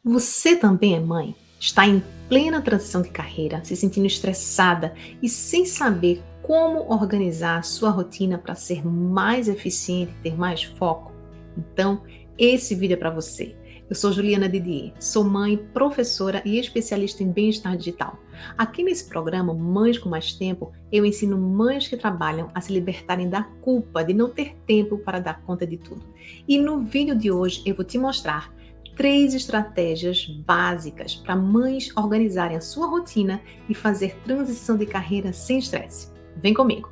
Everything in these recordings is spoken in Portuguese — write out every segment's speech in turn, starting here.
Você também é mãe? Está em plena transição de carreira, se sentindo estressada e sem saber como organizar a sua rotina para ser mais eficiente e ter mais foco? Então, esse vídeo é para você. Eu sou Juliana Didier, sou mãe, professora e especialista em bem-estar digital. Aqui nesse programa, Mães com Mais Tempo, eu ensino mães que trabalham a se libertarem da culpa de não ter tempo para dar conta de tudo. E no vídeo de hoje eu vou te mostrar 3 estratégias básicas para mães organizarem a sua rotina e fazer transição de carreira sem estresse. Vem comigo!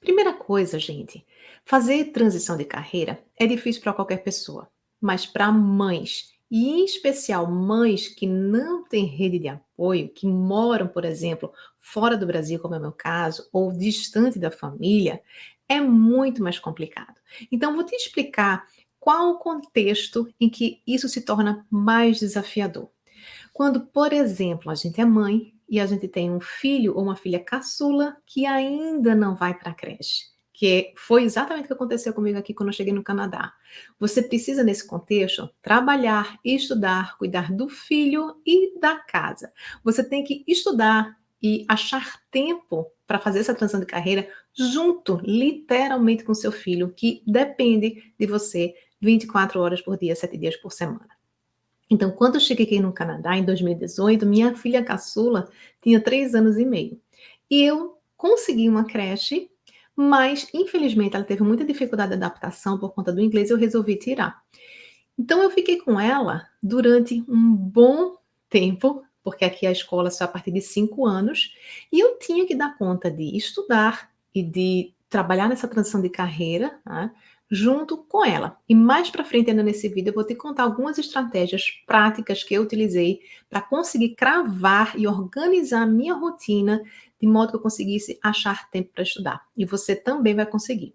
Primeira coisa, gente, fazer transição de carreira é difícil para qualquer pessoa, mas para mães, e em especial mães que não têm rede de apoio, que moram, por exemplo, fora do Brasil, como é o meu caso, ou distante da família, é muito mais complicado. Então, vou te explicar qual o contexto em que isso se torna mais desafiador. Quando, por exemplo, a gente é mãe e a gente tem um filho ou uma filha caçula que ainda não vai para a creche, foi exatamente o que aconteceu comigo aqui quando eu cheguei no Canadá. Você precisa, nesse contexto, trabalhar, estudar, cuidar do filho e da casa. Você tem que estudar e achar tempo para fazer essa transição de carreira junto, literalmente, com seu filho, que depende de você 24 horas por dia, 7 dias por semana. Então, quando eu cheguei aqui no Canadá, em 2018, minha filha caçula tinha 3 anos e meio. E eu consegui uma creche, mas infelizmente ela teve muita dificuldade de adaptação por conta do inglês, eu resolvi tirar. Então eu fiquei com ela durante um bom tempo, porque aqui a escola só é a partir de 5 anos, e eu tinha que dar conta de estudar e de trabalhar nessa transição de carreira, né, junto com ela. E mais para frente ainda nesse vídeo eu vou te contar algumas estratégias práticas que eu utilizei para conseguir cravar e organizar a minha rotina de modo que eu conseguisse achar tempo para estudar. E você também vai conseguir.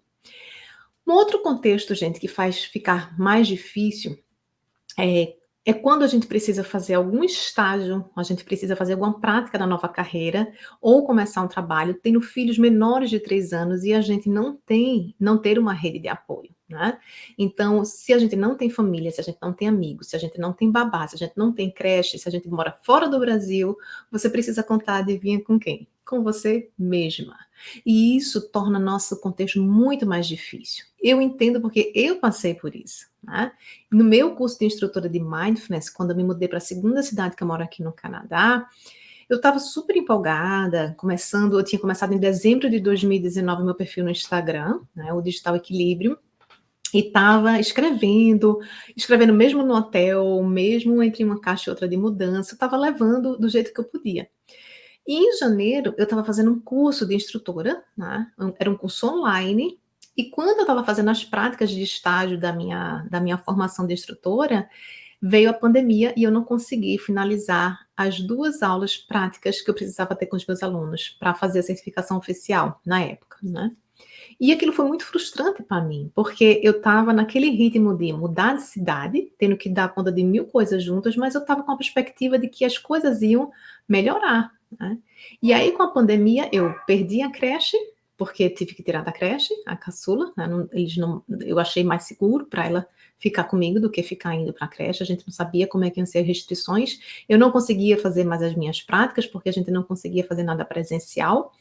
Um outro contexto, gente, que faz ficar mais difícil é quando a gente precisa fazer algum estágio, a gente precisa fazer alguma prática na nova carreira ou começar um trabalho, tendo filhos menores de 3 anos e a gente não ter uma rede de apoio, né. Então, se a gente não tem família, se a gente não tem amigos, se a gente não tem babá, se a gente não tem creche, se a gente mora fora do Brasil, você precisa contar, adivinha com quem? Com você mesma. E isso torna nosso contexto muito mais difícil. Eu entendo porque eu passei por isso, né. No meu curso de instrutora de Mindfulness, quando eu me mudei para a segunda cidade que eu moro aqui no Canadá, eu estava super empolgada, eu tinha começado em dezembro de 2019 meu perfil no Instagram, né, o Digital Equilíbrio, e estava escrevendo mesmo no hotel, mesmo entre uma caixa e outra de mudança, eu estava levando do jeito que eu podia. E em janeiro eu estava fazendo um curso de instrutora, né, era um curso online, e quando eu estava fazendo as práticas de estágio da minha formação de instrutora, veio a pandemia e eu não consegui finalizar as 2 aulas práticas que eu precisava ter com os meus alunos, para fazer a certificação oficial, na época, né. E aquilo foi muito frustrante para mim, porque eu estava naquele ritmo de mudar de cidade, tendo que dar conta de 1000 coisas juntas, mas eu estava com a perspectiva de que as coisas iam melhorar, né. E aí com a pandemia eu perdi a creche, porque tive que tirar da creche, a caçula, né, eu achei mais seguro para ela ficar comigo do que ficar indo para a creche, a gente não sabia como é que iam ser as restrições, eu não conseguia fazer mais as minhas práticas, porque a gente não conseguia fazer nada presencial,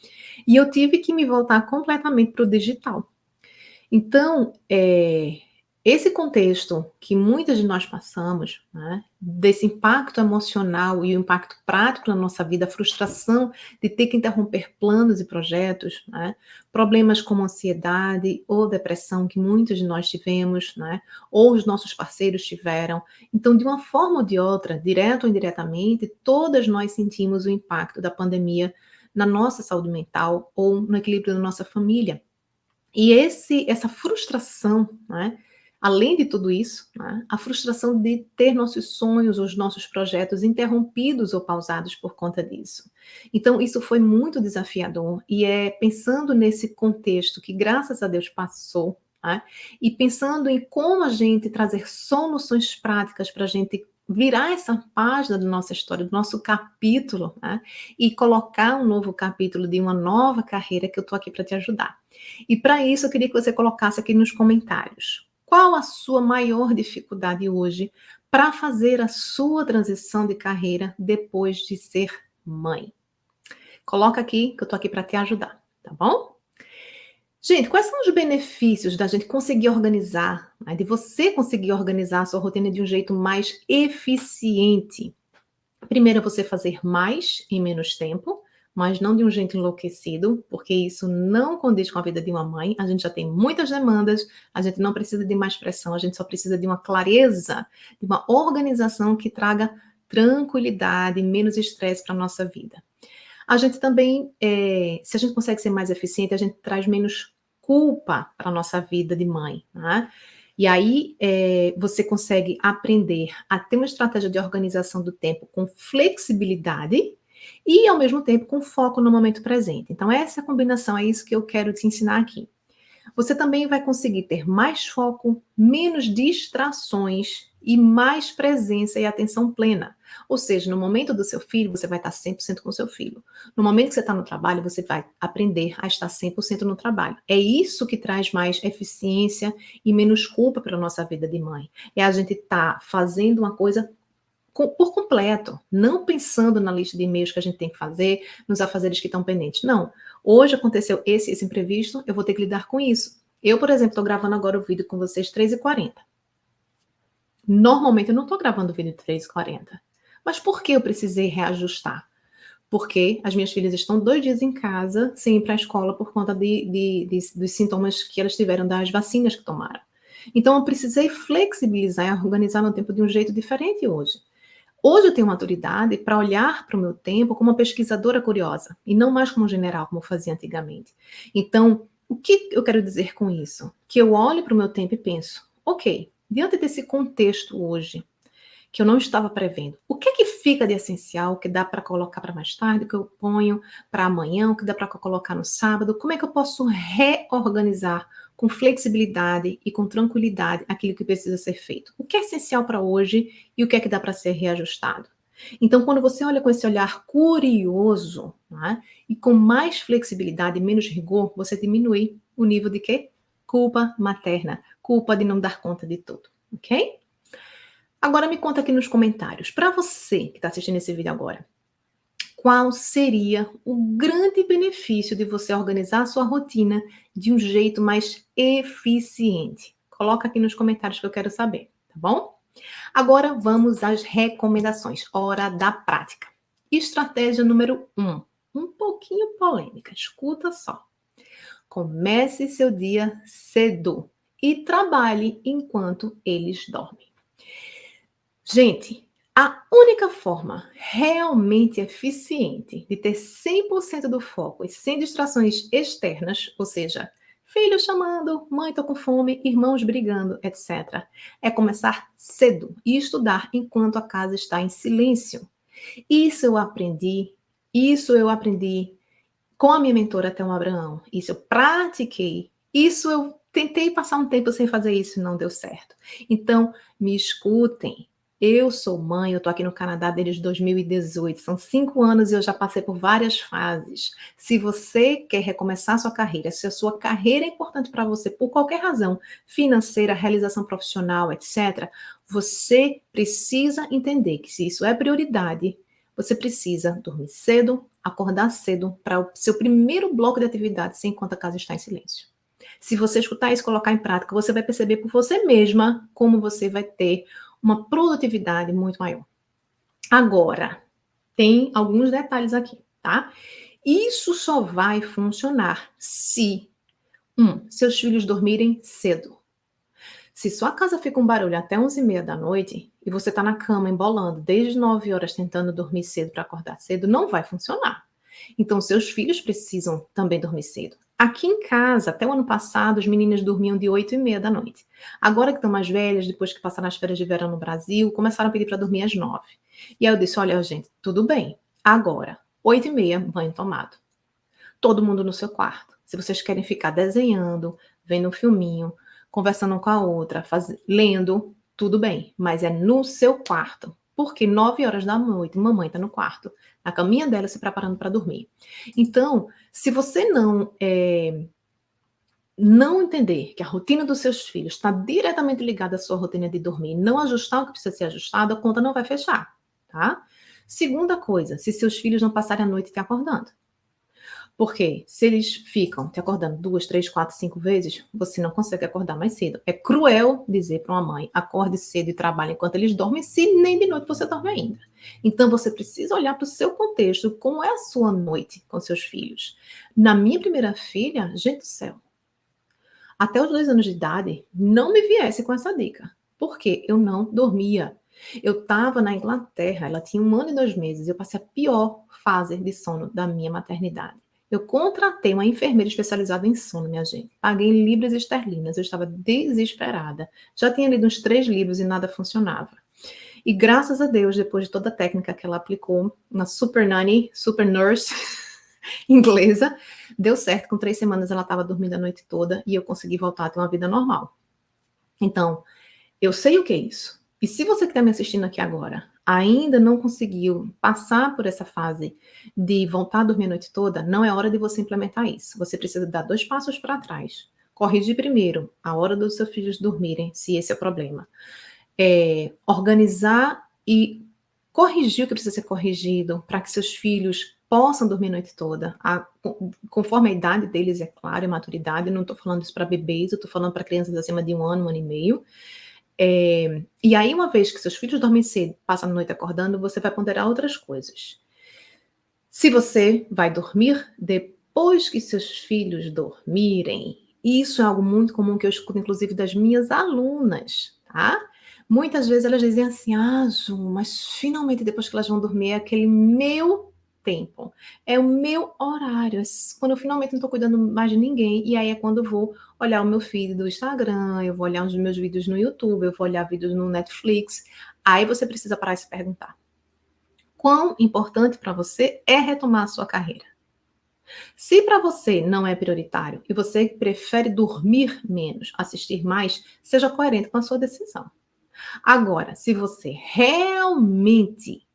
e eu tive que me voltar completamente para o digital. Então, esse contexto que muitas de nós passamos, né, desse impacto emocional e o impacto prático na nossa vida, a frustração de ter que interromper planos e projetos, né, problemas como ansiedade ou depressão que muitos de nós tivemos, né, ou os nossos parceiros tiveram. Então, de uma forma ou de outra, direto ou indiretamente, todas nós sentimos o impacto da pandemia na nossa saúde mental ou no equilíbrio da nossa família. E essa frustração, né, além de tudo isso, né, a frustração de ter nossos sonhos, os nossos projetos interrompidos ou pausados por conta disso. Então isso foi muito desafiador e é pensando nesse contexto que graças a Deus passou, né, e pensando em como a gente trazer soluções práticas para a gente virar essa página da nossa história, do nosso capítulo, né, e colocar um novo capítulo de uma nova carreira que eu estou aqui para te ajudar. E para isso eu queria que você colocasse aqui nos comentários, Qual a sua maior dificuldade hoje para fazer a sua transição de carreira depois de ser mãe? Coloca aqui que eu tô aqui para te ajudar, tá bom? Gente, quais são os benefícios da gente conseguir organizar, né, de você conseguir organizar a sua rotina de um jeito mais eficiente? Primeiro é você fazer mais em menos tempo, mas não de um jeito enlouquecido, porque isso não condiz com a vida de uma mãe. A gente já tem muitas demandas, a gente não precisa de mais pressão, a gente só precisa de uma clareza, de uma organização que traga tranquilidade, menos estresse para a nossa vida. A gente também, se a gente consegue ser mais eficiente, a gente traz menos culpa para a nossa vida de mãe, né? E aí, você consegue aprender a ter uma estratégia de organização do tempo com flexibilidade e, ao mesmo tempo, com foco no momento presente. Então, essa combinação é isso que eu quero te ensinar aqui. Você também vai conseguir ter mais foco, menos distrações e mais presença e atenção plena. Ou seja, no momento do seu filho, você vai estar 100% com o seu filho. No momento que você está no trabalho, você vai aprender a estar 100% no trabalho. É isso que traz mais eficiência e menos culpa para a nossa vida de mãe. É a gente estar fazendo uma coisa por completo, não pensando na lista de e-mails que a gente tem que fazer, nos afazeres que estão pendentes. Não. Hoje aconteceu esse imprevisto, eu vou ter que lidar com isso. Eu, por exemplo, estou gravando agora o vídeo com vocês 3h40. Normalmente eu não estou gravando o vídeo de 3h40. Mas por que eu precisei reajustar? Porque as minhas filhas estão 2 dias em casa sem ir para a escola por conta dos sintomas que elas tiveram das vacinas que tomaram. Então eu precisei flexibilizar e organizar meu tempo de um jeito diferente hoje. Hoje eu tenho maturidade para olhar para o meu tempo como uma pesquisadora curiosa e não mais como um general, como eu fazia antigamente. Então, o que eu quero dizer com isso? Que eu olho para o meu tempo e penso, ok, diante desse contexto hoje, que eu não estava prevendo, o que é que fica de essencial, o que dá para colocar para mais tarde, o que eu ponho para amanhã, o que dá para colocar no sábado, como é que eu posso reorganizar com flexibilidade e com tranquilidade aquilo que precisa ser feito? O que é essencial para hoje e o que é que dá para ser reajustado? Então, quando você olha com esse olhar curioso, né, e com mais flexibilidade e menos rigor, você diminui o nível de quê? Culpa materna, culpa de não dar conta de tudo, ok? Agora me conta aqui nos comentários, para você que está assistindo esse vídeo agora, qual seria o grande benefício de você organizar a sua rotina de um jeito mais eficiente? Coloca aqui nos comentários que eu quero saber, tá bom? Agora vamos às recomendações. Hora da prática. Estratégia número 1. Um pouquinho polêmica, escuta só. Comece seu dia cedo e trabalhe enquanto eles dormem. Gente, a única forma realmente eficiente de ter 100% do foco e sem distrações externas, ou seja, filho chamando, mãe tô com fome, irmãos brigando, etc., é começar cedo e estudar enquanto a casa está em silêncio. Isso eu aprendi com a minha mentora Thelma Abraão. Isso eu pratiquei. Isso eu tentei passar um tempo sem fazer isso e não deu certo. Então, me escutem. Eu sou mãe, eu estou aqui no Canadá desde 2018. São 5 anos e eu já passei por várias fases. Se você quer recomeçar sua carreira, se a sua carreira é importante para você por qualquer razão, financeira, realização profissional, etc., você precisa entender que se isso é prioridade, você precisa dormir cedo, acordar cedo para o seu primeiro bloco de atividades enquanto a casa está em silêncio. Se você escutar isso e colocar em prática, você vai perceber por você mesma como você vai ter uma produtividade muito maior. Agora, tem alguns detalhes aqui, tá? Isso só vai funcionar se, seus filhos dormirem cedo. Se sua casa fica um barulho até 11h30 da noite e você está na cama embolando desde 9 horas tentando dormir cedo para acordar cedo, não vai funcionar. Então, seus filhos precisam também dormir cedo. Aqui em casa, até o ano passado, as meninas dormiam de 8h30 da noite. Agora que estão mais velhas, depois que passaram as férias de verão no Brasil, começaram a pedir para dormir às 9. E aí eu disse, olha, gente, tudo bem. Agora, 8h30, banho tomado. Todo mundo no seu quarto. Se vocês querem ficar desenhando, vendo um filminho, conversando com a outra, lendo, tudo bem. Mas é no seu quarto. Porque 9 horas da noite, mamãe está no quarto, na caminha dela, se preparando para dormir. Então, se você não entender que a rotina dos seus filhos está diretamente ligada à sua rotina de dormir, não ajustar o que precisa ser ajustado, a conta não vai fechar, tá? Segunda coisa, se seus filhos não passarem a noite te acordando. Porque se eles ficam te acordando 2, 3, 4, 5 vezes, você não consegue acordar mais cedo. É cruel dizer para uma mãe: "Acorde cedo e trabalhe enquanto eles dormem", se nem de noite você dorme ainda. Então você precisa olhar para o seu contexto, como é a sua noite com seus filhos. Na minha primeira filha, gente do céu, até os 2 anos de idade, não me viesse com essa dica, porque eu não dormia. Eu estava na Inglaterra, ela tinha 1 ano e 2 meses, eu passei a pior fase de sono da minha maternidade. Eu contratei uma enfermeira especializada em sono, minha gente. Paguei libras esterlinas, eu estava desesperada. Já tinha lido uns 3 livros e nada funcionava. E graças a Deus, depois de toda a técnica que ela aplicou, uma super nanny, super nurse inglesa, deu certo. Com 3 semanas ela estava dormindo a noite toda e eu consegui voltar a ter uma vida normal. Então, eu sei o que é isso. E se você que está me assistindo aqui agora ainda não conseguiu passar por essa fase de voltar a dormir a noite toda, não é hora de você implementar isso. Você precisa dar 2 passos para trás. Corrigir primeiro a hora dos seus filhos dormirem, se esse é o problema. Organizar e corrigir o que precisa ser corrigido para que seus filhos possam dormir a noite toda, conforme a idade deles, é claro, e a maturidade. Não estou falando isso para bebês, eu estou falando para crianças acima de 1 ano e meio. E aí, uma vez que seus filhos dormem cedo, passam a noite acordando, você vai ponderar outras coisas. Se você vai dormir depois que seus filhos dormirem, isso é algo muito comum que eu escuto, inclusive, das minhas alunas, tá? Muitas vezes elas dizem assim: "Ah, Ju, mas finalmente depois que elas vão dormir é aquele meu tempo, é o meu horário, quando eu finalmente não estou cuidando mais de ninguém", e aí é quando eu vou olhar o meu feed do Instagram, eu vou olhar os meus vídeos no YouTube, eu vou olhar vídeos no Netflix. Aí você precisa parar e se perguntar: quão importante para você é retomar a sua carreira? Se para você não é prioritário e você prefere dormir menos, assistir mais, seja coerente com a sua decisão. Agora, se você realmente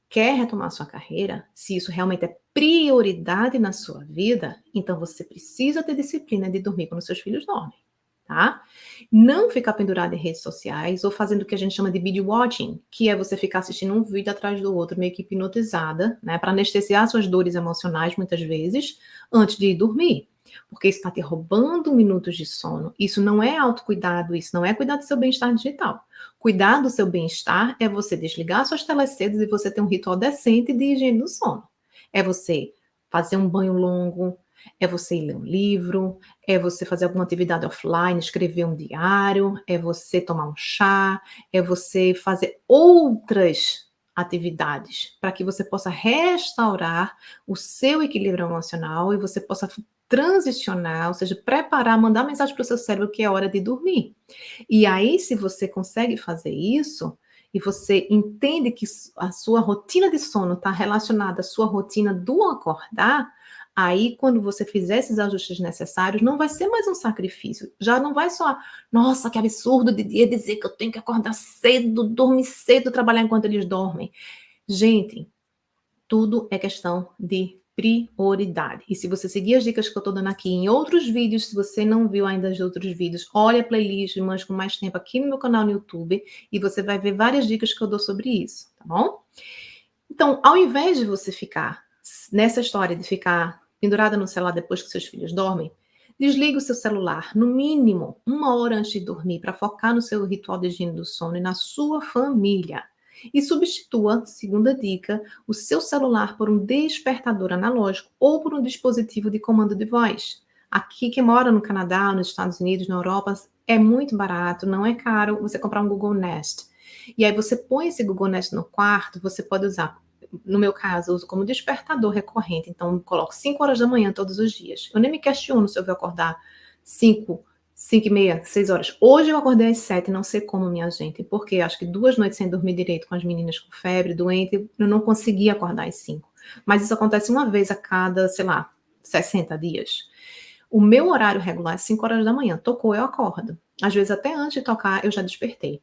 quer retomar sua carreira, se isso realmente é prioridade na sua vida, então você precisa ter disciplina de dormir quando seus filhos dormem, tá? Não ficar pendurado em redes sociais ou fazendo o que a gente chama de binge watching, que é você ficar assistindo um vídeo atrás do outro, meio que hipnotizada, né, para anestesiar suas dores emocionais muitas vezes, antes de ir dormir. Porque isso está te roubando minutos de sono. Isso não é autocuidado, isso não é cuidar do seu bem-estar digital. Cuidar do seu bem-estar é você desligar suas telas cedo e você ter um ritual decente de higiene do sono. É você fazer um banho longo, é você ler um livro, é você fazer alguma atividade offline, escrever um diário, é você tomar um chá, é você fazer outras atividades para que você possa restaurar o seu equilíbrio emocional e você possa transicionar, ou seja, preparar, mandar mensagem para o seu cérebro que é hora de dormir. E aí, se você consegue fazer isso, e você entende que a sua rotina de sono está relacionada à sua rotina do acordar, aí quando você fizer esses ajustes necessários, não vai ser mais um sacrifício. Já não vai só, nossa, que absurdo de dia dizer que eu tenho que acordar cedo, dormir cedo, trabalhar enquanto eles dormem. Gente, tudo é questão de prioridade. E se você seguir as dicas que eu estou dando aqui em outros vídeos, se você não viu ainda os outros vídeos, olha a playlist Mães com Mais Tempo aqui no meu canal no YouTube e você vai ver várias dicas que eu dou sobre isso, tá bom? Então, ao invés de você ficar nessa história de ficar pendurada no celular depois que seus filhos dormem, desliga o seu celular, no mínimo 1 hora antes de dormir, para focar no seu ritual de higiene do sono e na sua família. E substitua, segunda dica, o seu celular por um despertador analógico ou por um dispositivo de comando de voz. Aqui, quem mora no Canadá, nos Estados Unidos, na Europa, é muito barato, não é caro você comprar um Google Nest. E aí você põe esse Google Nest no quarto, você pode usar, no meu caso, eu uso como despertador recorrente, então eu coloco 5 horas da manhã todos os dias. Eu nem me questiono se eu vou acordar 5, 5 e meia, 6 horas. Hoje eu acordei às 7, não sei como, minha gente, porque acho que 2 noites sem dormir direito com as meninas com febre, doente, eu não consegui acordar às 5. Mas isso acontece uma vez a cada, sei lá, 60 dias. O meu horário regular é 5 horas da manhã. Tocou, eu acordo. Às vezes até antes de tocar eu já despertei.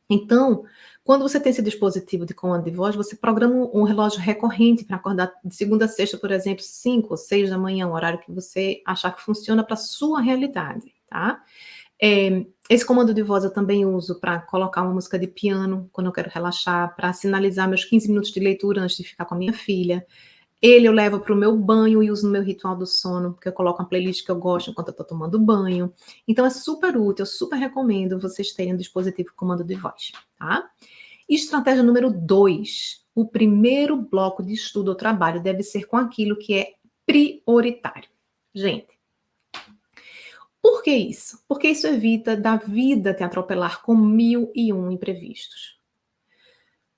Então, quando você tem esse dispositivo de comando de voz, você programa um relógio recorrente para acordar de segunda a sexta, por exemplo, 5 ou 6 da manhã, o horário que você achar que funciona para a sua realidade, tá? Esse comando de voz eu também uso para colocar uma música de piano quando eu quero relaxar, para sinalizar meus 15 minutos de leitura antes de ficar com a minha filha. Ele eu levo para o meu banho e uso no meu ritual do sono, porque eu coloco uma playlist que eu gosto enquanto eu estou tomando banho. Então é super útil, eu super recomendo vocês terem um dispositivo com comando de voz, tá? Estratégia número 2. O primeiro bloco de estudo ou trabalho deve ser com aquilo que é prioritário. Gente, por que isso? Porque isso evita da vida te atropelar com 1001 imprevistos.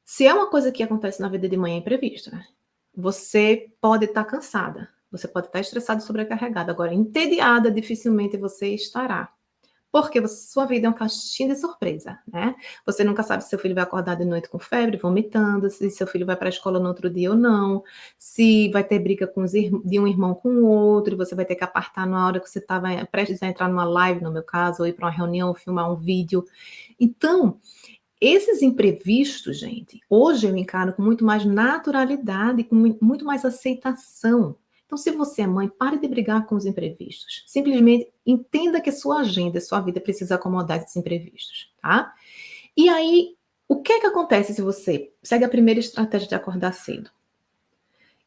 Se é uma coisa que acontece na vida de manhã, é imprevisto, né? Você pode estar cansada, você pode estar estressada e sobrecarregada. Agora, entediada, dificilmente você estará. Porque sua vida é uma caixinha de surpresa, né? Você nunca sabe se seu filho vai acordar de noite com febre, vomitando, se seu filho vai para a escola no outro dia ou não, se vai ter briga de um irmão com o outro, e você vai ter que apartar na hora que você estava prestes a entrar numa live, no meu caso, ou ir para uma reunião, ou filmar um vídeo. Então, esses imprevistos, gente, hoje eu encaro com muito mais naturalidade, com muito mais aceitação. Então, se você é mãe, pare de brigar com os imprevistos. Simplesmente entenda que a sua agenda, a sua vida precisa acomodar esses imprevistos, tá? E aí, o que é que acontece se você segue a primeira estratégia de acordar cedo?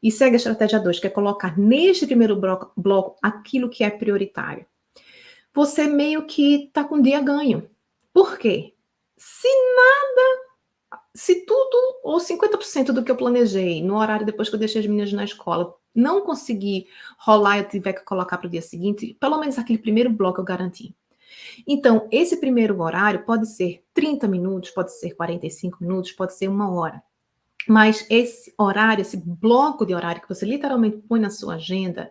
E segue a estratégia 2, que é colocar neste primeiro bloco aquilo que é prioritário. Você meio que está com o dia ganho. Por quê? Se tudo, ou 50% do que eu planejei no horário depois que eu deixei as meninas na escola, não conseguir rolar e eu tiver que colocar para o dia seguinte, pelo menos aquele primeiro bloco eu garanti. Então, esse primeiro horário pode ser 30 minutos, pode ser 45 minutos, pode ser 1 hora. Mas esse horário, esse bloco de horário que você literalmente põe na sua agenda,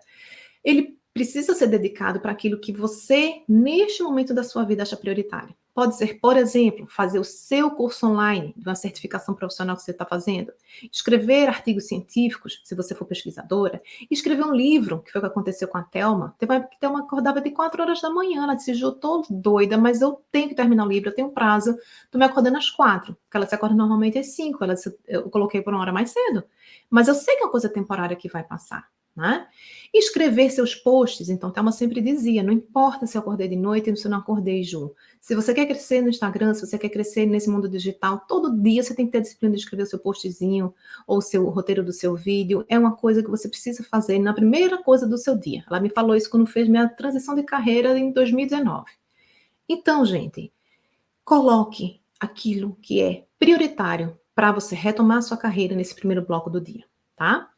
ele precisa ser dedicado para aquilo que você, neste momento da sua vida, acha prioritário. Pode ser, por exemplo, fazer o seu curso online de uma certificação profissional que você está fazendo, escrever artigos científicos, se você for pesquisadora, escrever um livro, que foi o que aconteceu com a Thelma. Teve uma época que a Thelma acordava de 4 horas da manhã, ela disse, eu estou doida, mas eu tenho que terminar o livro, eu tenho prazo, estou me acordando às 4, porque ela se acorda normalmente às 5, ela disse, eu coloquei por 1 hora mais cedo, mas eu sei que é uma coisa temporária que vai passar, né? Escrever seus posts, então, Thelma sempre dizia, não importa se eu acordei de noite ou se eu não acordei, Ju. Se você quer crescer no Instagram, se você quer crescer nesse mundo digital, todo dia você tem que ter a disciplina de escrever o seu postzinho ou o seu roteiro do seu vídeo. É uma coisa que você precisa fazer na primeira coisa do seu dia. Ela me falou isso quando fez minha transição de carreira em 2019. Então, gente, coloque aquilo que é prioritário para você retomar a sua carreira nesse primeiro bloco do dia, tá?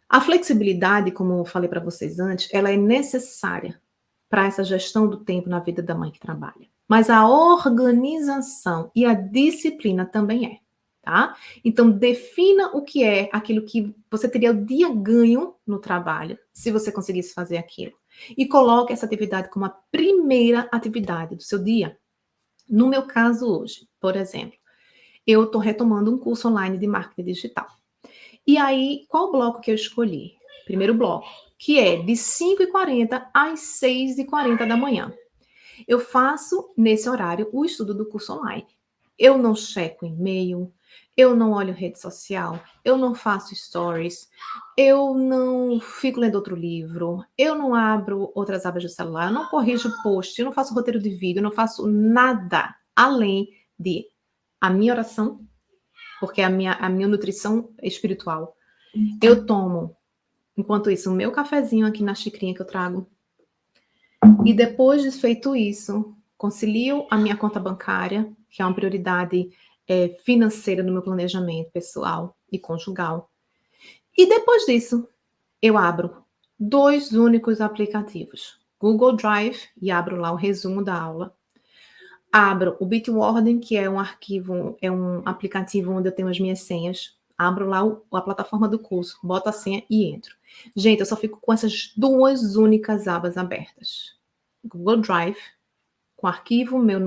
A flexibilidade, como eu falei para vocês antes, ela é necessária para essa gestão do tempo na vida da mãe que trabalha. Mas a organização e a disciplina também é, tá? Então, defina o que é aquilo que você teria o dia ganho no trabalho, se você conseguisse fazer aquilo. E coloque essa atividade como a primeira atividade do seu dia. No meu caso hoje, por exemplo, eu estou retomando um curso online de marketing digital. E aí, qual bloco que eu escolhi? Primeiro bloco, que é de 5h40 às 6h40 da manhã. Eu faço, nesse horário, o estudo do curso online. Eu não checo e-mail, eu não olho rede social, eu não faço stories, eu não fico lendo outro livro, eu não abro outras abas do celular, eu não corrijo post, eu não faço roteiro de vídeo, eu não faço nada além de a minha oração, porque é a minha nutrição espiritual. Eu tomo, enquanto isso, o meu cafezinho aqui na xicrinha que eu trago. E depois de feito isso, concilio a minha conta bancária, que é uma prioridade financeira no meu planejamento pessoal e conjugal. E depois disso, eu abro 2 únicos aplicativos. Google Drive, e abro lá o resumo da aula. Abro o Bitwarden, que é um arquivo, é um aplicativo onde eu tenho as minhas senhas. Abro lá a plataforma do curso, boto a senha e entro. Gente, eu só fico com essas 2 únicas abas abertas. Google Drive, com arquivo meu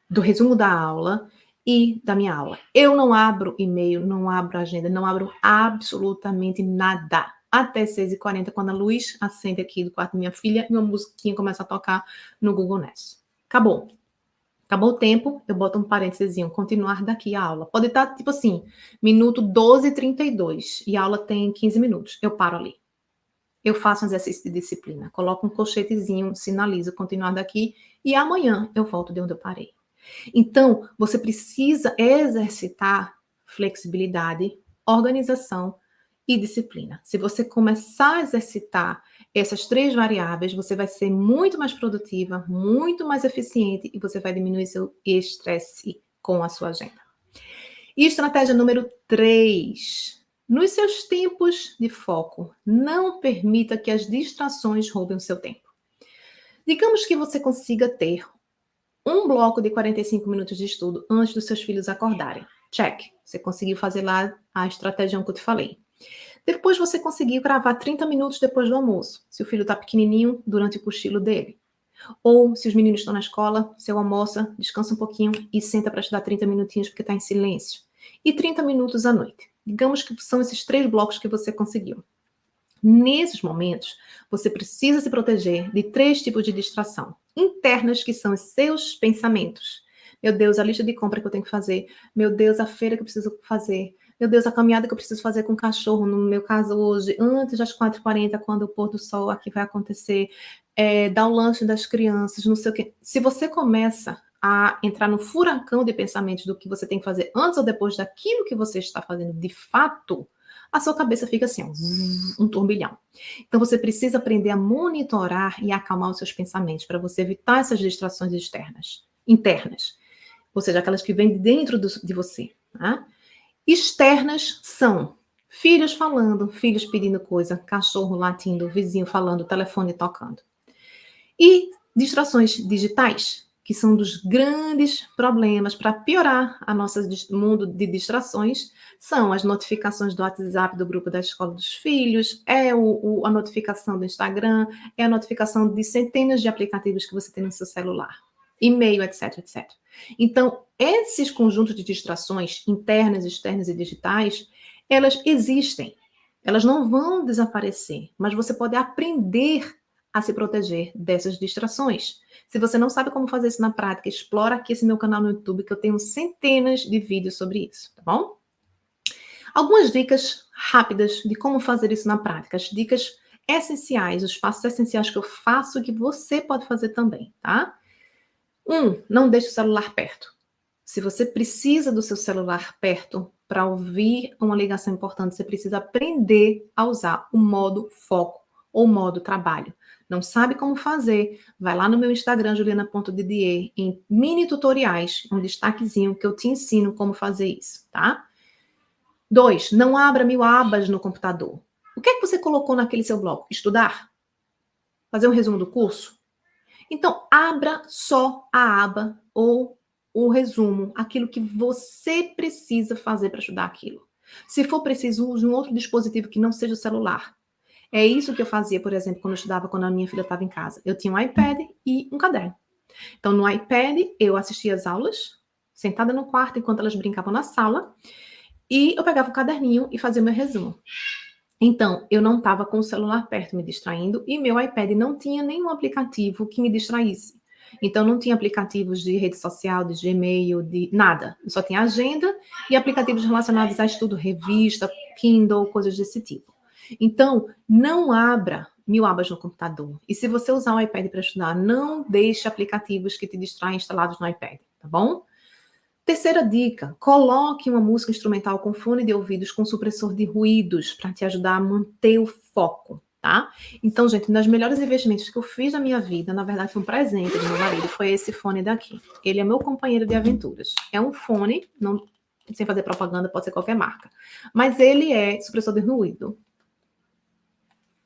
do resumo da aula e da minha aula. Eu não abro e-mail, não abro agenda, não abro absolutamente nada. Até 6h40, quando a luz acende aqui do quarto da minha filha e uma musiquinha começa a tocar no Google Nest. Acabou. Acabou o tempo, eu boto um parênteses, continuar daqui a aula. Pode estar, tipo assim, minuto 12h32 e a aula tem 15 minutos. Eu paro ali. Eu faço um exercício de disciplina, coloco um colchetezinho, sinalizo continuar daqui e amanhã eu volto de onde eu parei. Então, você precisa exercitar flexibilidade, organização e disciplina. Se você começar a exercitar essas 3 variáveis, você vai ser muito mais produtiva, muito mais eficiente e você vai diminuir seu estresse com a sua agenda. E estratégia número 3. Nos seus tempos de foco, não permita que as distrações roubem o seu tempo. Digamos que você consiga ter um bloco de 45 minutos de estudo antes dos seus filhos acordarem. Check. Você conseguiu fazer lá a estratégia que eu te falei. Depois você conseguiu gravar 30 minutos depois do almoço, se o filho está pequenininho, durante o cochilo dele. Ou, se os meninos estão na escola, você almoça, descansa um pouquinho e senta para estudar 30 minutinhos porque está em silêncio. E 30 minutos à noite. Digamos que são esses 3 blocos que você conseguiu. Nesses momentos, você precisa se proteger de 3 tipos de distração. Internas, que são os seus pensamentos. Meu Deus, a lista de compra que eu tenho que fazer. Meu Deus, a feira que eu preciso fazer. Meu Deus, a caminhada que eu preciso fazer com o cachorro, no meu caso hoje, antes das 4h40, quando o pôr do sol aqui vai acontecer. Dar o lanche das crianças, não sei o quê. Se você começa a entrar no furacão de pensamentos do que você tem que fazer antes ou depois daquilo que você está fazendo de fato, a sua cabeça fica assim, um turbilhão. Então você precisa aprender a monitorar e acalmar os seus pensamentos para você evitar essas distrações internas, ou seja, aquelas que vêm de dentro de você. Tá? Externas são filhos falando, filhos pedindo coisa, cachorro latindo, vizinho falando, telefone tocando. E distrações digitais, que são dos grandes problemas para piorar a nosso mundo de distrações, são as notificações do WhatsApp do grupo da escola dos filhos, a notificação do Instagram, é a notificação de centenas de aplicativos que você tem no seu celular, e-mail, etc, etc. Então, esses conjuntos de distrações internas, externas e digitais, elas existem. Elas não vão desaparecer, mas você pode aprender a se proteger dessas distrações. Se você não sabe como fazer isso na prática, explora aqui esse meu canal no YouTube, que eu tenho centenas de vídeos sobre isso, tá bom? Algumas dicas rápidas de como fazer isso na prática. As dicas essenciais, os passos essenciais que eu faço que você pode fazer também, tá? 1, não deixe o celular perto. Se você precisa do seu celular perto para ouvir uma ligação importante, você precisa aprender a usar o modo foco ou modo trabalho. Não sabe como fazer? Vai lá no meu Instagram, juliana.didier, em mini tutoriais, um destaquezinho que eu te ensino como fazer isso, tá? 2, não abra 1000 abas no computador. O que é que você colocou naquele seu bloco? Estudar? Fazer um resumo do curso? Então, abra só a aba ou o resumo, aquilo que você precisa fazer para estudar aquilo. Se for preciso, use um outro dispositivo que não seja o celular. É isso que eu fazia, por exemplo, quando eu estudava, quando a minha filha estava em casa. Eu tinha um iPad e um caderno. Então, no iPad, eu assistia às aulas, sentada no quarto, enquanto elas brincavam na sala, e eu pegava o caderninho e fazia o meu resumo. Então, eu não estava com o celular perto me distraindo e meu iPad não tinha nenhum aplicativo que me distraísse. Então, não tinha aplicativos de rede social, de Gmail, de nada. Eu só tinha agenda e aplicativos relacionados a estudo, revista, Kindle, coisas desse tipo. Então, não abra 1000 abas no computador. E se você usar o iPad para estudar, não deixe aplicativos que te distraem instalados no iPad, tá bom? Terceira dica, coloque uma música instrumental com fone de ouvidos com supressor de ruídos para te ajudar a manter o foco, tá? Então, gente, um dos melhores investimentos que eu fiz na minha vida, na verdade foi um presente do meu marido, foi esse fone daqui. Ele é meu companheiro de aventuras. É um fone, não, sem fazer propaganda, pode ser qualquer marca, mas ele é supressor de ruído.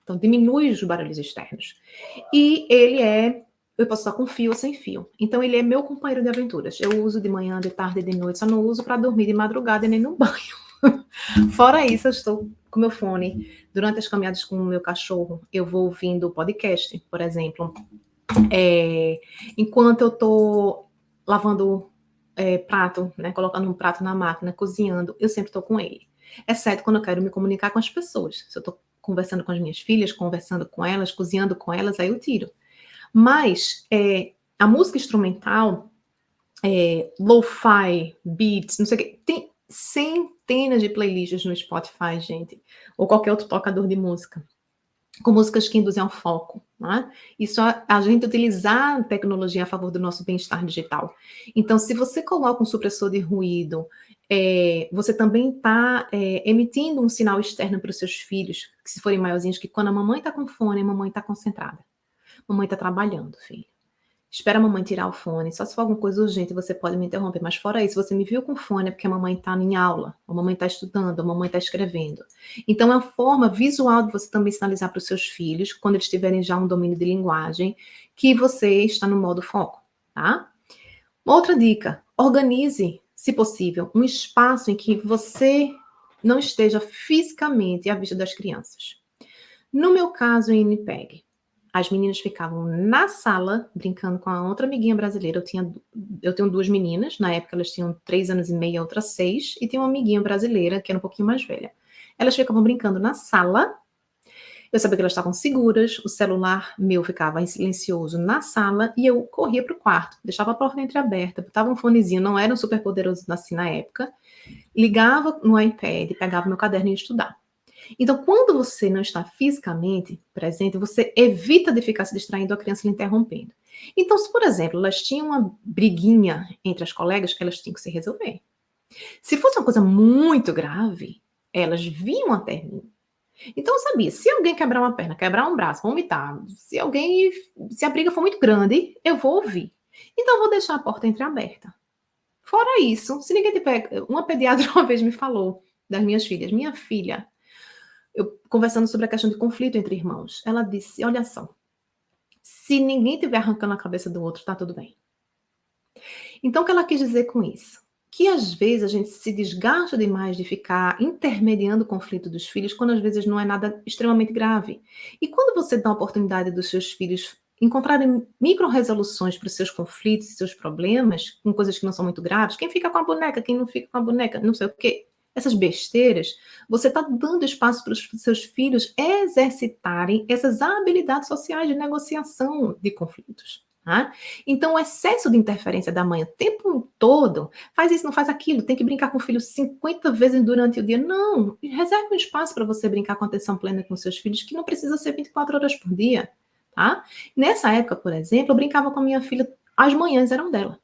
Então, diminui os barulhos externos. E ele eu posso usar com fio ou sem fio. Então, ele é meu companheiro de aventuras. Eu uso de manhã, de tarde, de noite, só não uso para dormir de madrugada e nem no banho. Fora isso, eu estou com meu fone. Durante as caminhadas com o meu cachorro, eu vou ouvindo podcast, por exemplo. Enquanto eu estou lavando prato, né, colocando um prato na máquina, cozinhando, eu sempre estou com ele. Exceto quando eu quero me comunicar com as pessoas. Se eu estou conversando com as minhas filhas, conversando com elas, cozinhando com elas, aí eu tiro. Mas a música instrumental, lo-fi, beats, não sei o quê. Tem centenas de playlists no Spotify, gente, ou qualquer outro tocador de música, com músicas que induzem ao foco, né? Isso a gente utilizar a tecnologia a favor do nosso bem-estar digital. Então, se você coloca um supressor de ruído, você também está emitindo um sinal externo para os seus filhos, que se forem maiorzinhos, que quando a mamãe está com fone, a mamãe está concentrada. Mamãe está trabalhando, filho. Espera a mamãe tirar o fone. Só se for alguma coisa urgente, você pode me interromper. Mas fora isso, você me viu com fone é porque a mamãe está em aula, a mamãe está estudando, a mamãe está escrevendo. Então, é uma forma visual de você também sinalizar para os seus filhos, quando eles tiverem já um domínio de linguagem, que você está no modo foco, tá? Uma outra dica: organize, se possível, um espaço em que você não esteja fisicamente à vista das crianças. No meu caso, em Winnipeg, as meninas ficavam na sala, brincando com a outra amiguinha brasileira. Eu tenho duas meninas, na época elas tinham 3 anos e meio, a outra 6, e tinha uma amiguinha brasileira, que era um pouquinho mais velha. Elas ficavam brincando na sala, eu sabia que elas estavam seguras, o celular meu ficava em silencioso na sala, e eu corria para o quarto, deixava a porta entreaberta, botava um fonezinho, não era um super poderoso assim na época, ligava no iPad, pegava meu caderno e ia estudar. Então, quando você não está fisicamente presente, você evita de ficar se distraindo a criança lhe interrompendo. Então, se, por exemplo, elas tinham uma briguinha entre as colegas, elas tinham que se resolver. Se fosse uma coisa muito grave, elas vinham até mim. Então, eu sabia, se alguém quebrar uma perna, quebrar um braço, vomitar, se a briga for muito grande, eu vou ouvir. Então, eu vou deixar a porta entreaberta. Fora isso, se ninguém tiver... Uma pediatra uma vez me falou das minhas filhas, minha filha, eu conversando sobre a questão de conflito entre irmãos, ela disse, olha só, se ninguém estiver arrancando a cabeça do outro, tá tudo bem. Então, o que ela quis dizer com isso? Que às vezes a gente se desgasta demais de ficar intermediando o conflito dos filhos, quando às vezes não é nada extremamente grave. E quando você dá a oportunidade dos seus filhos encontrarem micro-resoluções para os seus conflitos e seus problemas, com coisas que não são muito graves, quem fica com a boneca, quem não fica com a boneca, não sei o quê, essas besteiras, você está dando espaço para os seus filhos exercitarem essas habilidades sociais de negociação de conflitos. Tá? Então, o excesso de interferência da mãe o tempo todo, faz isso, não faz aquilo, tem que brincar com o filho 50 vezes durante o dia. Não, reserve um espaço para você brincar com atenção plena com seus filhos, que não precisa ser 24 horas por dia. Tá? Nessa época, por exemplo, eu brincava com a minha filha, as manhãs eram dela.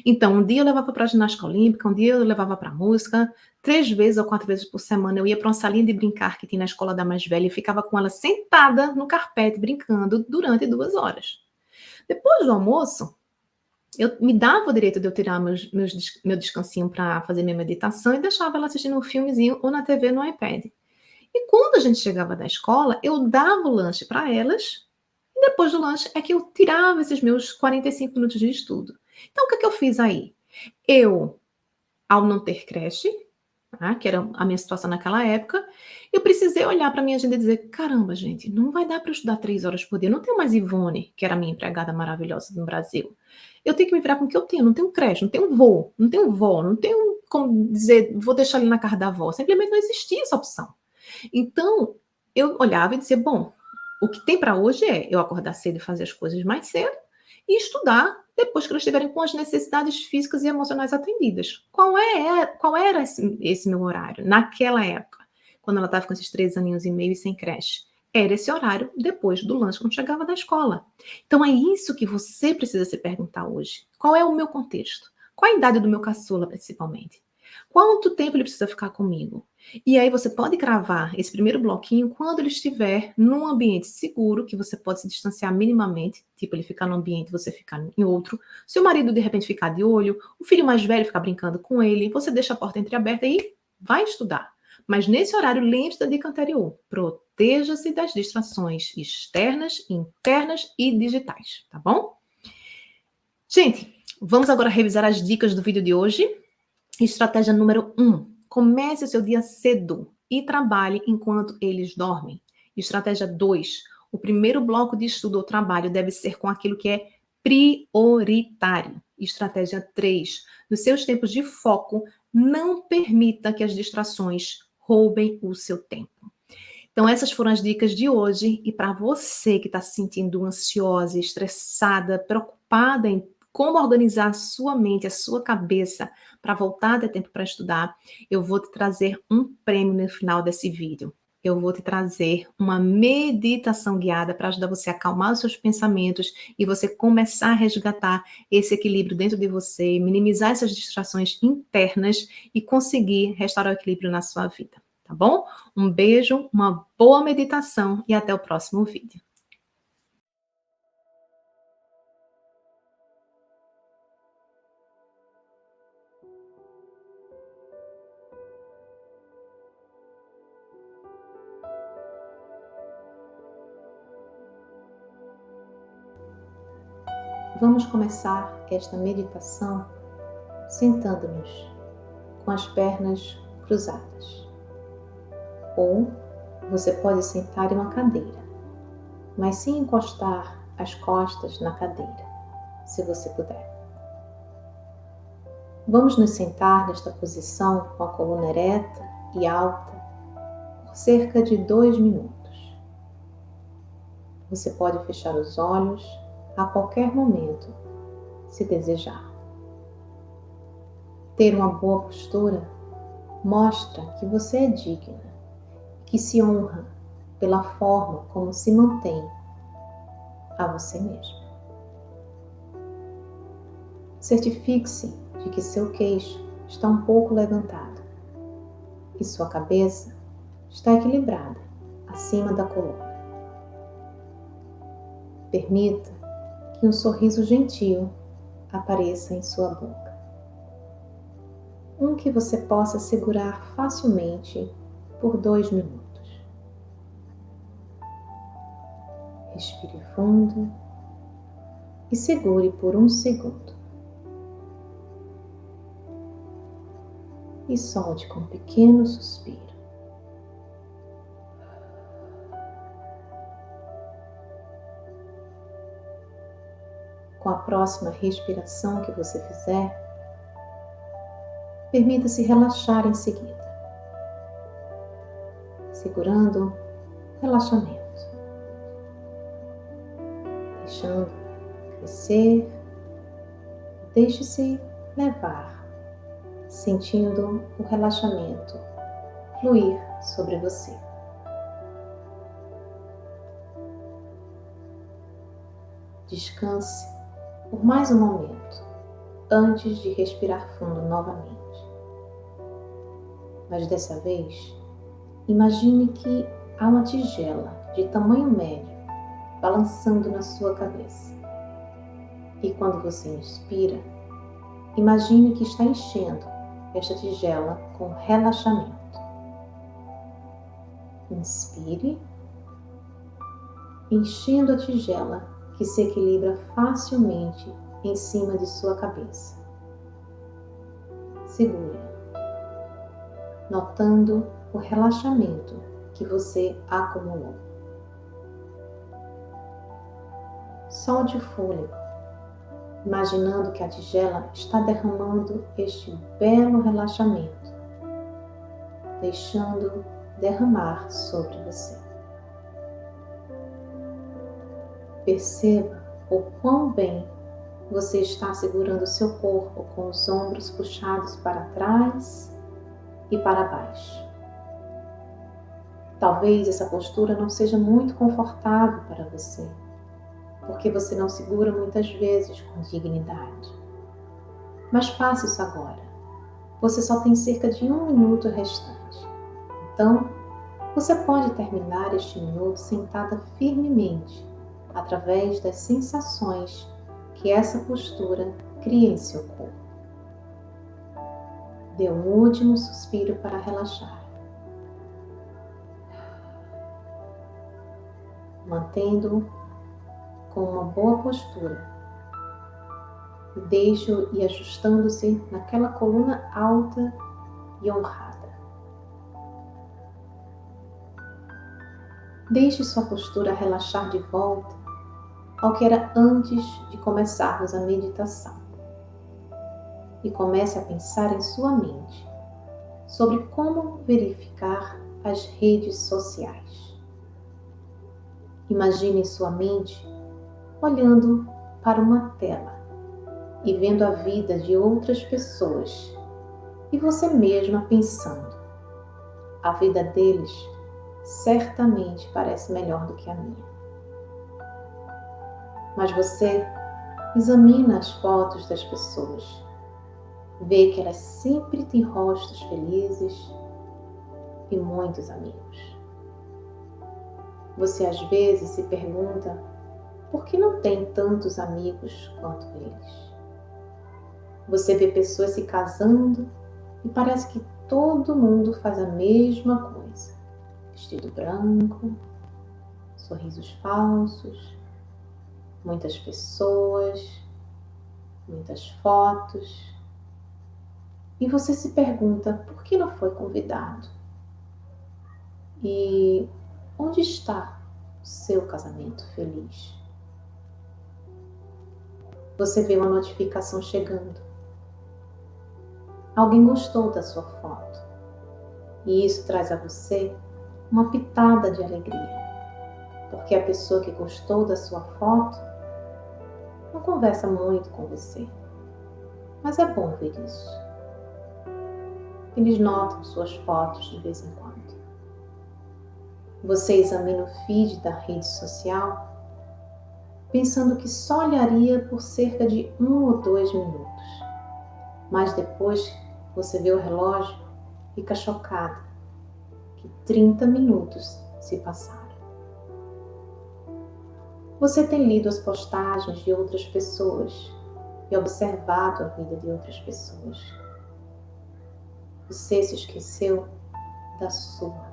Então, um dia eu levava para a ginástica olímpica, um dia eu levava para a música, 3 vezes ou 4 vezes por semana eu ia para uma salinha de brincar que tinha na escola da mais velha e ficava com ela sentada no carpete brincando durante 2 horas. Depois do almoço, eu me dava o direito de eu tirar meu descansinho para fazer minha meditação e deixava ela assistindo um filmezinho ou na TV no iPad. E quando a gente chegava da escola, eu dava o lanche para elas e depois do lanche é que eu tirava esses meus 45 minutos de estudo. Então, o que é que eu fiz aí? Eu, ao não ter creche, tá, que era a minha situação naquela época, eu precisei olhar para minha agenda e dizer: caramba, gente, não vai dar para eu estudar 3 horas por dia. Eu não tenho mais Ivone, que era a minha empregada maravilhosa no Brasil. Eu tenho que me virar com o que eu tenho. Não tenho creche, não tenho vô, não tenho vó, não tenho como dizer, vou deixar ali na casa da avó. Simplesmente não existia essa opção. Então, eu olhava e dizia: bom, o que tem para hoje é eu acordar cedo e fazer as coisas mais cedo e estudar depois que elas estiverem com as necessidades físicas e emocionais atendidas. Qual era esse meu horário naquela época, quando ela estava com esses 3 aninhos e meio e sem creche? Era esse horário depois do lanche, quando chegava da escola. Então é isso que você precisa se perguntar hoje. Qual é o meu contexto? Qual a idade do meu caçula, principalmente? Quanto tempo ele precisa ficar comigo? E aí você pode cravar esse primeiro bloquinho quando ele estiver num ambiente seguro, que você pode se distanciar minimamente, tipo ele ficar num ambiente, você ficar em outro. Seu marido de repente ficar de olho, o filho mais velho ficar brincando com ele, você deixa a porta entreaberta e vai estudar. Mas nesse horário, lembre-se da dica anterior. Proteja-se das distrações externas, internas e digitais, tá bom? Gente, vamos agora revisar as dicas do vídeo de hoje. Estratégia número 1. Comece o seu dia cedo e trabalhe enquanto eles dormem. Estratégia 2. O primeiro bloco de estudo ou trabalho deve ser com aquilo que é prioritário. Estratégia 3. Nos seus tempos de foco, não permita que as distrações roubem o seu tempo. Então, essas foram as dicas de hoje. E para você que está se sentindo ansiosa, estressada, preocupada em como organizar a sua mente, a sua cabeça para voltar a ter tempo para estudar, eu vou te trazer um prêmio no final desse vídeo. Eu vou te trazer uma meditação guiada para ajudar você a acalmar os seus pensamentos e você começar a resgatar esse equilíbrio dentro de você, minimizar essas distrações internas e conseguir restaurar o equilíbrio na sua vida, tá bom? Um beijo, uma boa meditação e até o próximo vídeo. Vamos começar esta meditação sentando-nos com as pernas cruzadas. Ou você pode sentar em uma cadeira, mas sem encostar as costas na cadeira, se você puder. Vamos nos sentar nesta posição com a coluna ereta e alta por cerca de 2 minutos. Você pode fechar os olhos a qualquer momento, se desejar. Ter uma boa postura mostra que você é digna, que se honra pela forma como se mantém a você mesmo. Certifique-se de que seu queixo está um pouco levantado e sua cabeça está equilibrada acima da coluna. Permita que um sorriso gentil apareça em sua boca. Um que você possa segurar facilmente por 2 minutos. Respire fundo e segure por 1 segundo. E solte com um pequeno suspiro. Com a próxima respiração que você fizer, permita-se relaxar em seguida, segurando relaxamento, deixando crescer, deixe-se levar, sentindo o relaxamento fluir sobre você. Descanse por mais um momento antes de respirar fundo novamente. Mas dessa vez, imagine que há uma tigela de tamanho médio balançando na sua cabeça. E quando você inspira, imagine que está enchendo esta tigela com relaxamento. Inspire, enchendo a tigela que se equilibra facilmente em cima de sua cabeça. Segure, notando o relaxamento que você acumulou. Solte o fôlego, imaginando que a tigela está derramando este belo relaxamento, deixando derramar sobre você. Perceba o quão bem você está segurando seu corpo com os ombros puxados para trás e para baixo. Talvez essa postura não seja muito confortável para você, porque você não segura muitas vezes com dignidade. Mas faça isso agora. Você só tem cerca de 1 minuto restante. Então, você pode terminar este minuto sentada firmemente, através das sensações que essa postura cria em seu corpo. Dê um último suspiro para relaxar, mantendo-o com uma boa postura e deixe-o ir ajustando-se naquela coluna alta e honrada. Deixe sua postura relaxar de volta ao que era antes de começarmos a meditação. E comece a pensar em sua mente sobre como verificar as redes sociais. Imagine sua mente olhando para uma tela e vendo a vida de outras pessoas e você mesma pensando: a vida deles certamente parece melhor do que a minha. Mas você examina as fotos das pessoas, vê que elas sempre têm rostos felizes e muitos amigos. Você às vezes se pergunta por que não tem tantos amigos quanto eles. Você vê pessoas se casando e parece que todo mundo faz a mesma coisa. Vestido branco, sorrisos falsos, muitas pessoas, muitas fotos. E você se pergunta por que não foi convidado? E onde está o seu casamento feliz? Você vê uma notificação chegando. Alguém gostou da sua foto. E isso traz a você uma pitada de alegria. Porque a pessoa que gostou da sua foto não conversa muito com você. Mas é bom ver isso. Eles notam suas fotos de vez em quando. Você examina o feed da rede social, pensando que só olharia por cerca de 1 ou 2 minutos. Mas depois você vê o relógio e fica chocada que 30 minutos se passaram. Você tem lido as postagens de outras pessoas e observado a vida de outras pessoas. Você se esqueceu da sua.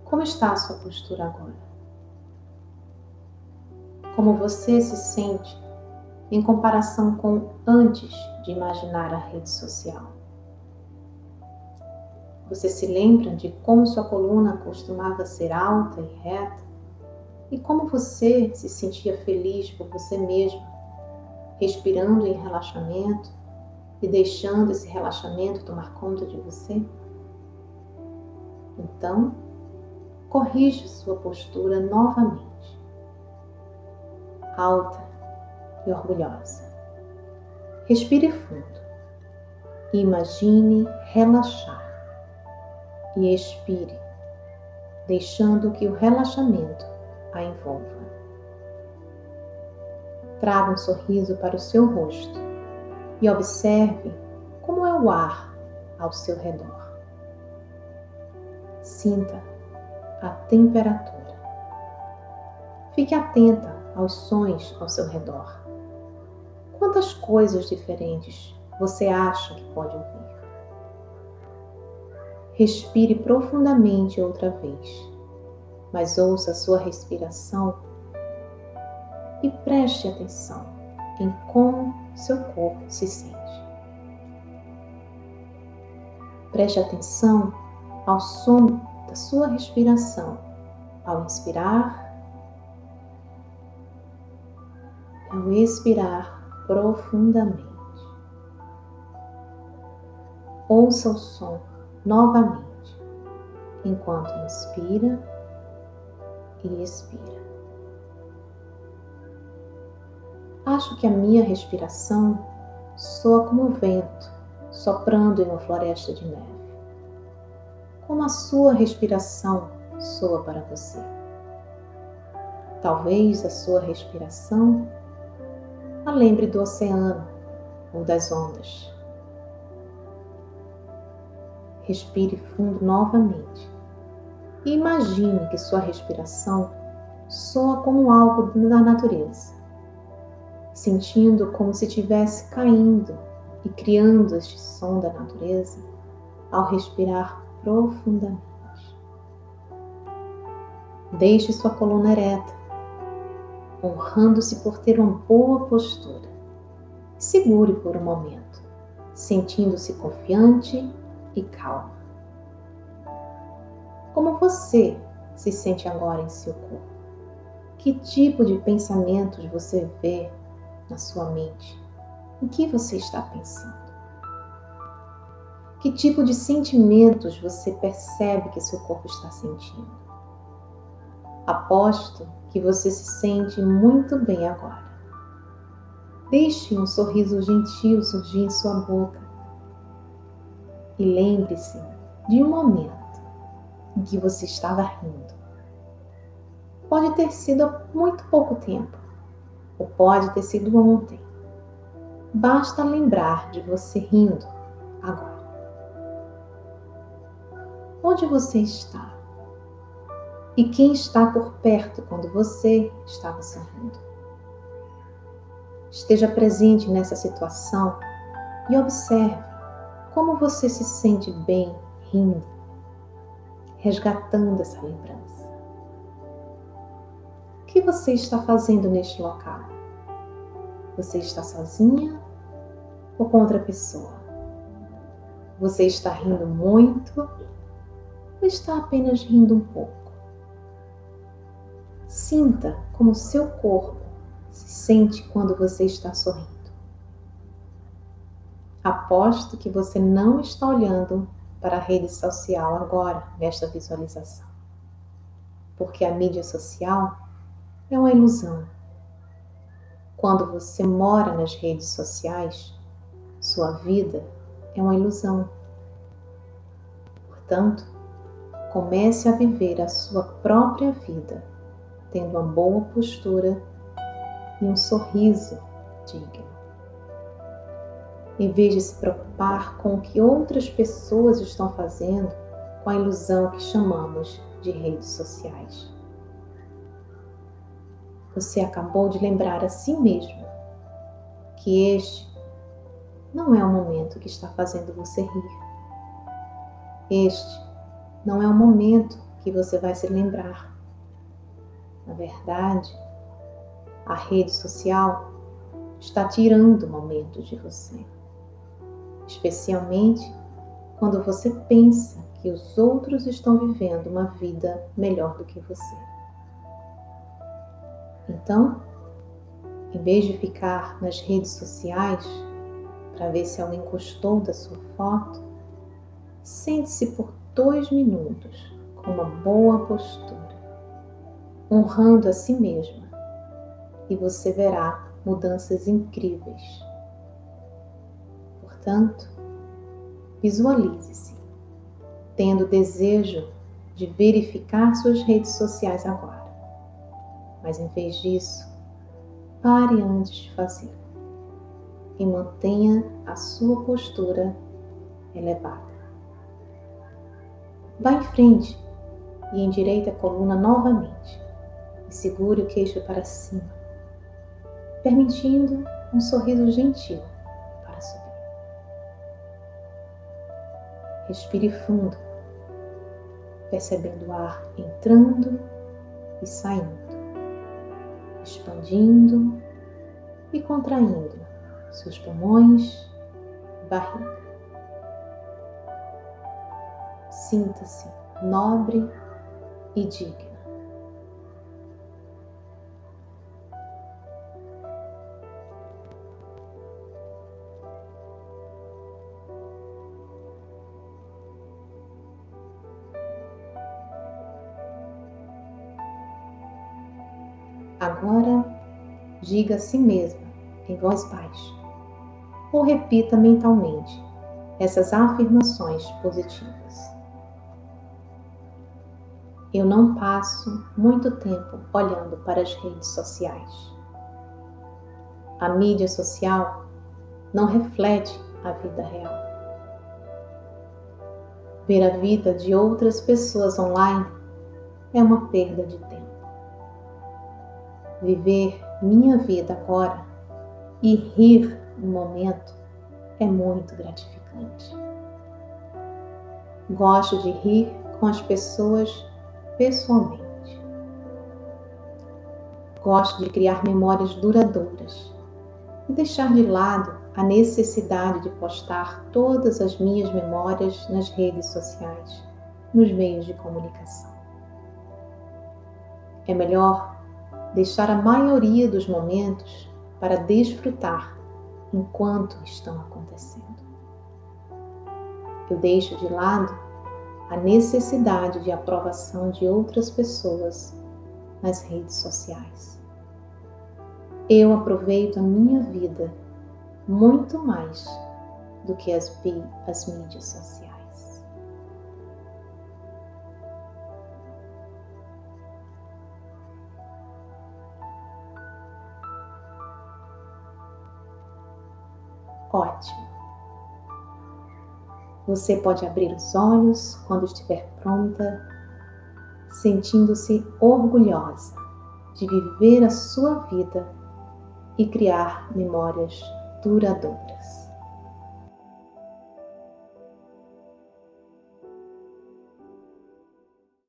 Como está a sua postura agora? Como você se sente em comparação com antes de imaginar a rede social? Você se lembra de como sua coluna costumava ser alta e reta? E como você se sentia feliz por você mesmo, respirando em relaxamento e deixando esse relaxamento tomar conta de você? Então, corrija sua postura novamente, alta e orgulhosa. Respire fundo e imagine relaxar e expire, deixando que o relaxamento a envolva. Traga um sorriso para o seu rosto e observe como é o ar ao seu redor. Sinta a temperatura. Fique atenta aos sons ao seu redor. Quantas coisas diferentes você acha que pode ouvir? Respire profundamente outra vez, mas ouça a sua respiração e preste atenção em como seu corpo se sente. Preste atenção ao som da sua respiração ao inspirar e ao expirar profundamente. Ouça o som novamente enquanto inspira e expira. Acho que a minha respiração soa como o vento soprando em uma floresta de neve. Como a sua respiração soa para você? Talvez a sua respiração a lembre do oceano ou das ondas. Respire fundo novamente e imagine que sua respiração soa como algo da natureza, sentindo como se estivesse caindo e criando este som da natureza ao respirar profundamente. Deixe sua coluna ereta, honrando-se por ter uma boa postura. Segure por um momento, sentindo-se confiante e calma. Como você se sente agora em seu corpo? Que tipo de pensamentos você vê na sua mente? Em que você está pensando? Que tipo de sentimentos você percebe que seu corpo está sentindo? Aposto que você se sente muito bem agora. Deixe um sorriso gentil surgir em sua boca e lembre-se de um momento em que você estava rindo. Pode ter sido há muito pouco tempo, ou pode ter sido ontem. Basta lembrar de você rindo agora. Onde você está? E quem está por perto quando você estava sorrindo? Esteja presente nessa situação e observe como você se sente bem rindo, resgatando essa lembrança. O que você está fazendo neste local? Você está sozinha ou com outra pessoa? Você está rindo muito ou está apenas rindo um pouco? Sinta como seu corpo se sente quando você está sorrindo. Aposto que você não está olhando para a rede social agora, nesta visualização. Porque a mídia social é uma ilusão. Quando você mora nas redes sociais, sua vida é uma ilusão. Portanto, comece a viver a sua própria vida, tendo uma boa postura e um sorriso digno. Em vez de se preocupar com o que outras pessoas estão fazendo com a ilusão que chamamos de redes sociais. Você acabou de lembrar a si mesmo que este não é o momento que está fazendo você rir. Este não é o momento que você vai se lembrar. Na verdade, a rede social está tirando momentos de você. Especialmente quando você pensa que os outros estão vivendo uma vida melhor do que você. Então, em vez de ficar nas redes sociais para ver se alguém gostou da sua foto, sente-se por 2 minutos com uma boa postura, honrando a si mesma, e você verá mudanças incríveis. Portanto, visualize-se tendo desejo de verificar suas redes sociais agora. Mas em vez disso, pare antes de fazê-lo e mantenha a sua postura elevada. Vá em frente e endireite a coluna novamente e segure o queixo para cima, permitindo um sorriso gentil para subir. Respire fundo, percebendo o ar entrando e saindo, expandindo e contraindo seus pulmões e barriga. Sinta-se nobre e digna. Agora, diga a si mesma, em voz baixa, ou repita mentalmente essas afirmações positivas. Eu não passo muito tempo olhando para as redes sociais. A mídia social não reflete a vida real. Ver a vida de outras pessoas online é uma perda de tempo. Viver minha vida agora e rir no momento é muito gratificante. Gosto de rir com as pessoas pessoalmente. Gosto de criar memórias duradouras e deixar de lado a necessidade de postar todas as minhas memórias nas redes sociais, nos meios de comunicação. É melhor deixar a maioria dos momentos para desfrutar enquanto estão acontecendo. Eu deixo de lado a necessidade de aprovação de outras pessoas nas redes sociais. Eu aproveito a minha vida muito mais do que as mídias sociais. Ótimo! Você pode abrir os olhos quando estiver pronta, sentindo-se orgulhosa de viver a sua vida e criar memórias duradouras.